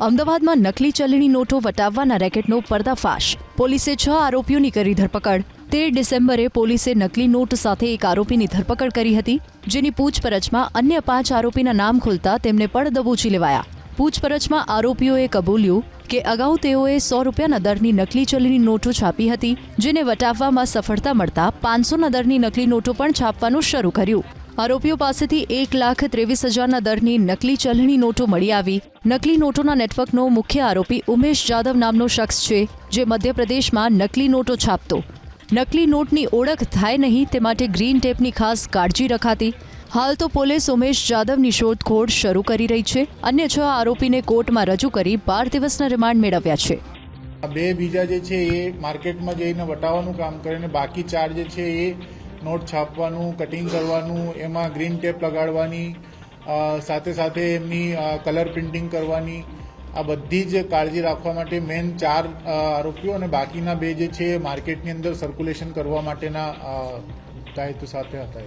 અમદાવાદમાં નકલી ચલણી નોટો વટાવવાના રેકેટનો પર્દાફાશ. પોલીસે 6 આરોપીઓની કરી ધરપકડ. 13 ડિસેમ્બરે પોલીસે નકલી નોટ સાથે એક આરોપીની ધરપકડ કરી હતી, જેની પૂછપરછમાં અન્ય 5 આરોપીના નામ ખુલતા તેમને પણ દબોચી લેવાયા. પૂછપરછમાં આરોપીઓએ કબૂલ્યું કે અગાઉ તેઓએ 100 રૂપિયાના દરની નકલી ચલણી નોટો છાપી હતી, જેને વટાવવામાં સફળતા મળતા 500ના દરની નકલી નોટો પણ છાપવાનું શરૂ કર્યું. આરોપીઓ પાસેથી 1,23,000ના દરની નકલી ચલણી નોટો મળી આવી. નકલી નોટોના નેટવર્કનો મુખ્ય આરોપી ઉમેશ જાદવ નામનો શખ્સ છે, જે મધ્યપ્રદેશમાં નકલી નોટો છાપતો. નકલી નોટની ઓળખ થાય નહીં તે માટે ગ્રીન ટેપની ખાસ કાળજી રખાતી. હાલ તો પોલીસ ઉમેશ જાદવની શોધખોળ શરૂ કરી રહી છે. અન્ય 6 આરોપીને કોર્ટમાં રજૂ કરી 12 દિવસના રિમાન્ડ મેળવ્યા છે. 2 બીજા જે છે એ માર્કેટમાં જઈને વટાવવાનું કામ કરે ને બાકી 4 જે છે એ નોટ છાપવાનું, કટિંગ કરવાનું, એમાં ગ્રીન ટેપ લગાડવાની, સાથે સાથે એમની કલર પ્રિન્ટિંગ કરવાની, આ બધી જ કાળજી રાખવા માટે મેન 4 આરોપીઓ અને બાકીના 2 જે છે માર્કેટની અંદર સર્ક્યુલેશન કરવા માટેના હેતુ સાથે હતા.